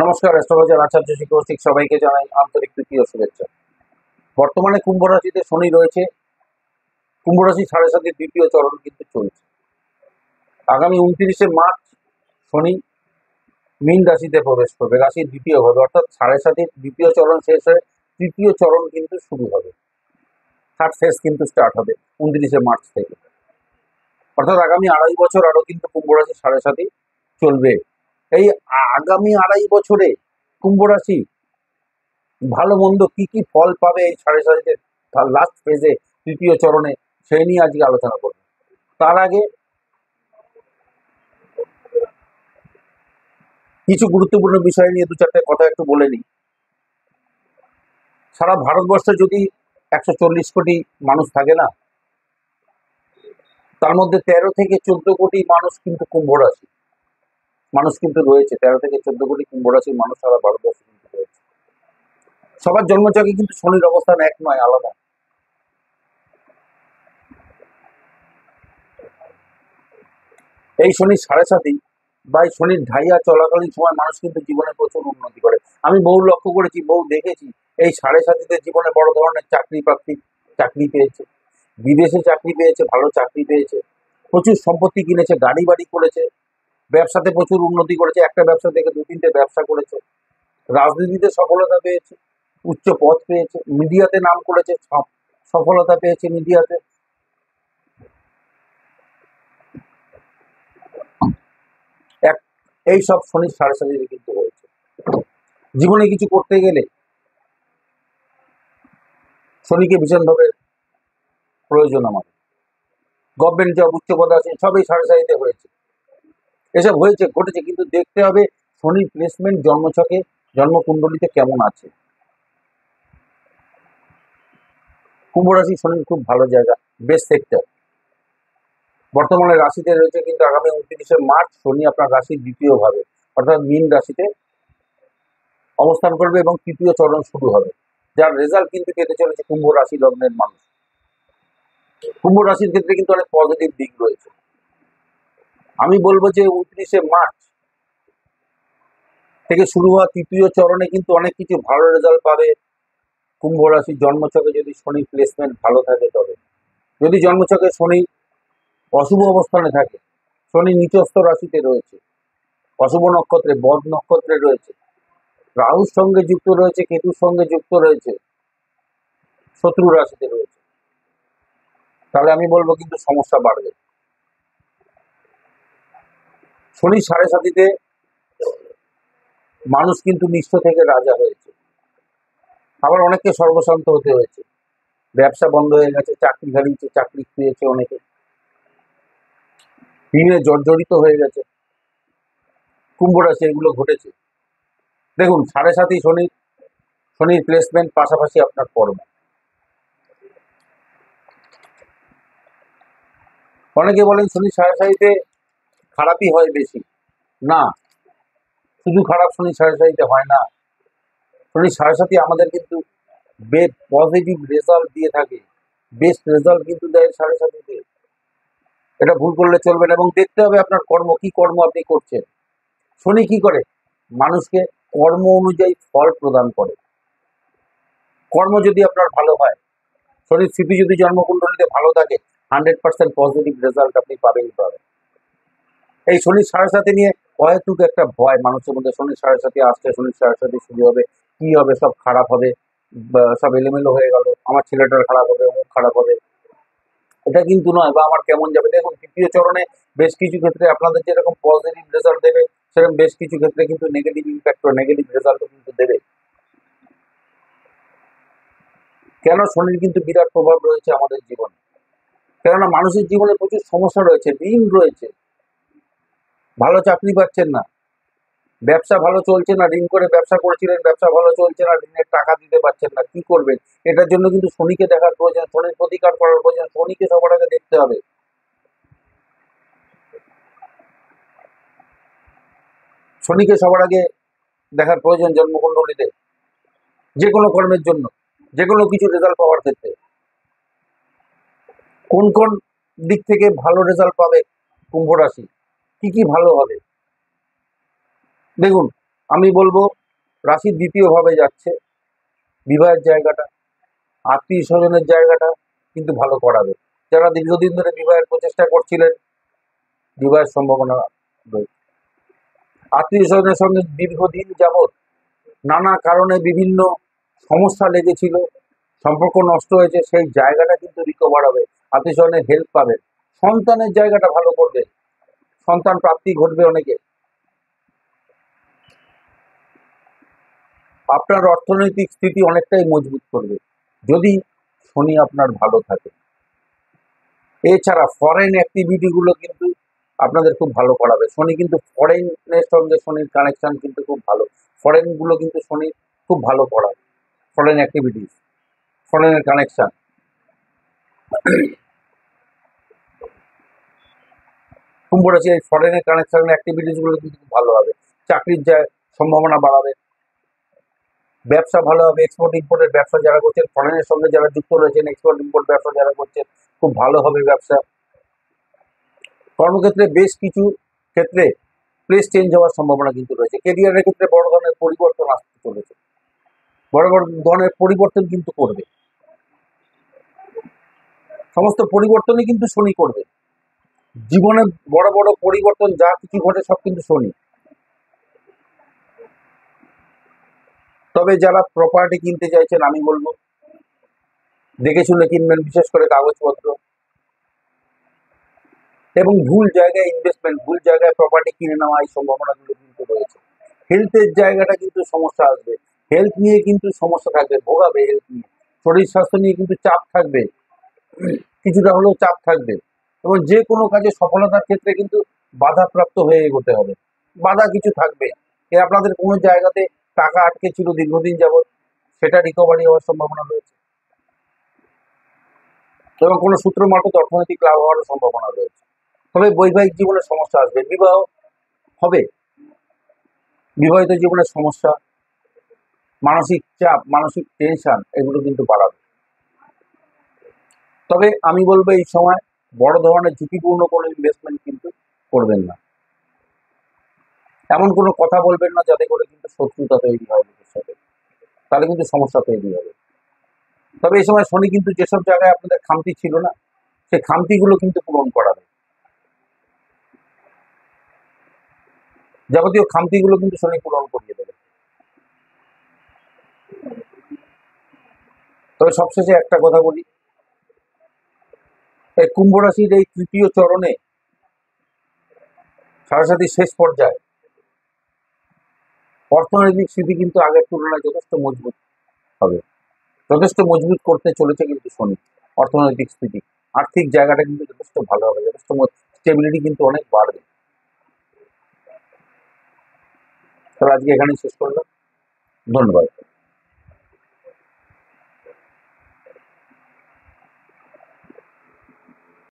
নমস্কার, অ্যাস্ট্রোলজার আচার্য শ্রী কৌশিক সবাইকে জানাই আন্তরিক প্রীতি ও শুভেচ্ছা। বর্তমানে কুম্ভ রাশিতে শনি রয়েছে। কুম্ভ রাশি 7.5 দ্বিতীয় চরণ কিন্তু চলছে। আগামী 29শে মার্চ শনি মীন রাশিতে প্রবেশ করবে, রাশির দ্বিতীয় ভাবে, অর্থাৎ 7.5 দ্বিতীয় চরণ শেষ হয়ে তৃতীয় চরণ কিন্তু শুরু হবে। থার্ড ফেজ কিন্তু স্টার্ট হবে 29শে মার্চ থেকে। অর্থাৎ আগামী 2.5 বছর আরো কিন্তু কুম্ভ রাশি 7.5 চলবে। এই আগামী 2.5 বছরে কুম্ভ রাশি ভালো মন্দ কি কি ফল পাবে এই 7.5 তার লাস্ট ফেজে তৃতীয় চরণে, সেই নিয়ে আজকে আলোচনা করব। তার আগে কিছু গুরুত্বপূর্ণ বিষয় নিয়ে দু চারটে কথা একটু বলে নিই। সারা ভারতবর্ষে যদি 140 কোটি মানুষ থাকে না, তার মধ্যে 13 থেকে 14 কোটি মানুষ কিন্তু কুম্ভ রাশি মানুষ কিন্তু রয়েছে। 13 থেকে 14 কোটি কুম্ভ রাশির মানুষ সারা ভারতবর্ষে কিন্তু রয়েছে। সবার জন্মচকে কিন্তু শনির অবস্থান এক নয়, আলাদা। এই শনির 7.5 বা এই শনির ঢাইয়া চলাকালীন সময় মানুষ কিন্তু জীবনে প্রচুর উন্নতি করে। আমি বহু লক্ষ্য করেছি, বহু দেখেছি, এই 7.5 জীবনে বড় ধরনের চাকরি পেয়েছে, বিদেশে চাকরি পেয়েছে, ভালো চাকরি পেয়েছে, প্রচুর সম্পত্তি কিনেছে, গাড়ি বাড়ি করেছে, ব্যবসাতে প্রচুর উন্নতি করেছে, একটা ব্যবসা থেকে 2-3টে ব্যবসা করেছে, রাজনীতিতে সফলতা পেয়েছে, উচ্চ পদ পেয়েছে, মিডিয়াতে নাম করেছে, সফলতা পেয়েছে মিডিয়াতে। এক এই সব শনির 7.5 কিন্তু হয়েছে। জীবনে কিছু করতে গেলে শনিকে ভীষণভাবে প্রয়োজন আমাদের। গভর্নমেন্ট জব, উচ্চ পদে সবই 7.5 হয়েছে। এসব হয়েছে, ঘটেছে, কিন্তু দেখতে হবে শনির প্লেসমেন্ট জন্মছকে, জন্মকুণ্ডলিতে কেমন আছে। কুম্ভ রাশি শনির খুব ভালো জায়গা, বেস্ট সেক্টর। বর্তমানে রাশিতে রয়েছে, কিন্তু আগামী 29শে মার্চ শনি আপনার রাশির দ্বিতীয় ভাবে, অর্থাৎ মীন রাশিতে অবস্থান করবে এবং তৃতীয় চরণ শুরু হবে, যার রেজাল্ট কিন্তু পেতে চলেছে কুম্ভ রাশি লগ্নের মানুষ। কুম্ভ রাশির ক্ষেত্রে কিন্তু অনেক পজিটিভ দিক রয়েছে। আমি বলবো যে 29শে মার্চ থেকে শুরু হওয়া তৃতীয় চরণে কিন্তু অনেক কিছু ভালো রেজাল্ট পাবে কুম্ভ রাশির জন্মছকে, যদি শনি প্লেসমেন্ট ভালো থাকে। তবে যদি জন্মছকে শনি অশুভ অবস্থানে থাকে, শনি নিচস্থ রাশিতে রয়েছে, অশুভ নক্ষত্রে, বদ নক্ষত্রে রয়েছে, রাহুর সঙ্গে যুক্ত রয়েছে, কেতুর সঙ্গে যুক্ত রয়েছে, শত্রু রাশিতে রয়েছে, তাহলে আমি বলবো কিন্তু সমস্যা বাড়বে। শনি 7.5 মানুষ কিন্তু নিঃস্ব থেকে রাজা হয়েছে, আবার অনেককে সর্বশান্ত হতে হয়েছে, ব্যবসা বন্ধ হয়ে গেছে, চাকরি হারিয়েছে, চাকরি পেয়েছে অনেকে, ঋণে জর্জরিত হয়ে গেছে। কুম্ভ রাশি এগুলো ঘটেছে। দেখুন, 7.5 শনির প্লেসমেন্ট, পাশাপাশি আপনার কর্ম। অনেকে বলেন শনি 7.5 খারাপই হয় বেশি। না, শুধু খারাপ শনি 7.5 হয় না। শনি 7.5 আমাদের কিন্তু পজিটিভ রেজাল্ট দিয়ে থাকে, বেস্ট রেজাল্ট কিন্তু দেয় 7.5। এটা ভুল করলে চলবে না, এবং দেখতে হবে আপনার কর্ম, কি কর্ম আপনি করছেন। শনি কি করে? মানুষকে কর্ম অনুযায়ী ফল প্রদান করে। কর্ম যদি আপনার ভালো হয়, শনির স্থিতি যদি জন্মকুণ্ডলিতে ভালো থাকে, 100% পজিটিভ রেজাল্ট আপনি পাবেনই পাবেন। এই শনির 7.5 নিয়ে অহেতুক একটা ভয় মানুষের মধ্যে, শনির 7.5 আসছে, শনির 7.5 শুরু হবে, কি হবে, সব খারাপ হবে, সব এলোমেলো হয়ে গেল, আমার ছেলেটার খারাপ হবে, অমুক খারাপ হবে। এটা কিন্তু নয়, বা আমার কেমন যাবে। দেখুন, তৃতীয় চরণে বেশ কিছু ক্ষেত্রে আপনাদের যেরকম পজিটিভ রেজাল্ট দেবে, সেরকম বেশ কিছু ক্ষেত্রে কিন্তু নেগেটিভ ইম্প্যাক্ট ও নেগেটিভ রেজাল্টও কিন্তু দেবে। কেন? শনির কিন্তু বিরাট প্রভাব রয়েছে আমাদের জীবনে। কেননা মানুষের জীবনে প্রচুর সমস্যা রয়েছে, ঋণ রয়েছে, ভালো চাকরি পাচ্ছেন না, ব্যবসা ভালো চলছে না, ঋণ করে ব্যবসা করেছিলেন, ব্যবসা ভালো চলছে না, ঋণের টাকা দিতে পারছেন না, কি করবেন? এটার জন্য কিন্তু শনিকে দেখার প্রয়োজন, শনির প্রতিকার করার প্রয়োজন, শনিকে সবার আগে দেখতে হবে। শনিকে সবার আগে দেখার প্রয়োজন জন্মকুণ্ডলিতে, যে কোনো কর্মের জন্য, যে কোনো কিছু রেজাল্ট পাওয়ার ক্ষেত্রে। কোন কোন দিক থেকে ভালো রেজাল্ট পাবে কুম্ভ রাশি, কি কি ভালো হবে। দেখুন, আমি বলবো রাশির দ্বিতীয় ভাবে যাচ্ছে, বিবাহের জায়গাটা, আত্মীয় স্বজনের জায়গাটা কিন্তু ভালো করাবে। যারা দীর্ঘদিন ধরে বিবাহের প্রচেষ্টা করছিলেন, বিবাহের সম্ভাবনা রয়েছে। আত্মীয় স্বজনের সঙ্গে দীর্ঘদিন যাবৎ নানা কারণে বিভিন্ন সমস্যা লেগেছিল, সম্পর্ক নষ্ট হয়েছে, সেই জায়গাটা কিন্তু রিকভার হবে, আত্মীয় স্বজনের হেল্প পাবেন, সন্তানের জায়গাটা ভালো করবে, সন্তান প্রাপ্তি ঘটবে অনেকে। আপনার অর্থনৈতিক স্থিতি অনেকটাই মজবুত করবে যদি শনি আপনার ভালো থাকে। এছাড়া ফরেন অ্যাক্টিভিটি গুলো কিন্তু আপনাদের খুব ভালো করাবে। শনি কিন্তু ফরেনের সঙ্গে শনির কানেকশন কিন্তু খুব ভালো। ফরেন গুলো কিন্তু শনি খুব ভালো করায়, ফরেন অ্যাক্টিভিটিস, ফরেনের কানেকশন। কুম্ভ রাশি এই ফরেনের কানেকশন অ্যাক্টিভিটিস গুলো কিন্তু খুব ভালো হবে। চাকরির সম্ভাবনা বাড়াবে, ব্যবসা ভালো হবে, এক্সপোর্ট ইম্পোর্টের ব্যবসা যারা করছেন, ফরেনের সঙ্গে যারা যুক্ত রয়েছেন, এক্সপোর্ট ইম্পোর্ট ব্যবসা যারা করছেন, খুব ভালো হবে ব্যবসা। কর্মক্ষেত্রে বেশ কিছু ক্ষেত্রে প্লেস চেঞ্জ হওয়ার সম্ভাবনা কিন্তু রয়েছে। কেরিয়ারের ক্ষেত্রে বড় ধরনের পরিবর্তন আসতে চলেছে, বড় বড় ধরনের পরিবর্তন কিন্তু করবে। সমস্ত পরিবর্তনই কিন্তু শনি করবে। জীবনে বড় বড় পরিবর্তন যা কিছু ঘটে সব কিন্তু শনি। তবে যারা প্রপার্টি কিনতে চাইছেন, আমি বলবো দেখে শুনে কিনবেন, বিশেষ করে কাগজপত্র, এবং ভুল জায়গায় ইনভেস্টমেন্ট, ভুল জায়গায় প্রপার্টি কিনে নেওয়া, এই সম্ভাবনাগুলো কিন্তু রয়েছে। হেলথের জায়গাটা কিন্তু সমস্যা আসবে, হেলথ নিয়ে কিন্তু সমস্যা থাকবে, ভোগাবে হেলথ নিয়ে, শরীর স্বাস্থ্য নিয়ে কিন্তু চাপ থাকবে, কিছুটা হলেও চাপ থাকবে, এবং যে কোনো কাজে সফলতার ক্ষেত্রে কিন্তু বাধাপ্রাপ্ত হয়ে এগোতে হবে, বাধা কিছু থাকবে। আপনাদের কোনো জায়গাতে টাকা আটকে ছিল দীর্ঘদিন যাবৎ, সেটা রিকভারি হওয়ার সম্ভাবনা রয়েছে, এবং কোনো সূত্র মারফত অর্থনৈতিক লাভ হওয়ার সম্ভাবনা রয়েছে। তবে বৈবাহিক জীবনে সমস্যা আসবে, বিবাহ হবে, বিবাহিত জীবনের সমস্যা, মানসিক চাপ, মানসিক টেনশন, এগুলো কিন্তু বাড়াবে। তবে আমি বলবো এই সময় বড় ধরনের ঝুঁকিপূর্ণ কোনো ইনভেস্টমেন্ট কিন্তু করবেন না, এমন কোনো কথা বলবেন না যাতে করে কিন্তু শত্রুতা তৈরি হয় নিজের সাথে, তাহলে কিন্তু সমস্যা তৈরি হবে। তবে এই সময় শনি কিন্তু যেসব জায়গায় আপনাদের খামতি ছিল না, সেই খামতিগুলো কিন্তু পূরণ করাবে, যাবতীয় খামতিগুলো কিন্তু শনি পূরণ করিয়ে দেবে। তবে সবশেষে একটা কথা বলি, এই কুম্ভ রাশির এই তৃতীয় চরণে, সরস্বতীর শেষ পর্যায়ে, অর্থনৈতিক স্থিতি কিন্তু আগের তুলনায় যথেষ্ট মজবুত হবে, যথেষ্ট মজবুত করতে চলেছে কিন্তু শনি। অর্থনৈতিক স্থিতি, আর্থিক জায়গাটা কিন্তু যথেষ্ট ভালো হবে, যথেষ্ট স্টেবিলিটি কিন্তু অনেক বাড়বে। তবে আজকে এখানেই শেষ করলাম, ধন্যবাদ।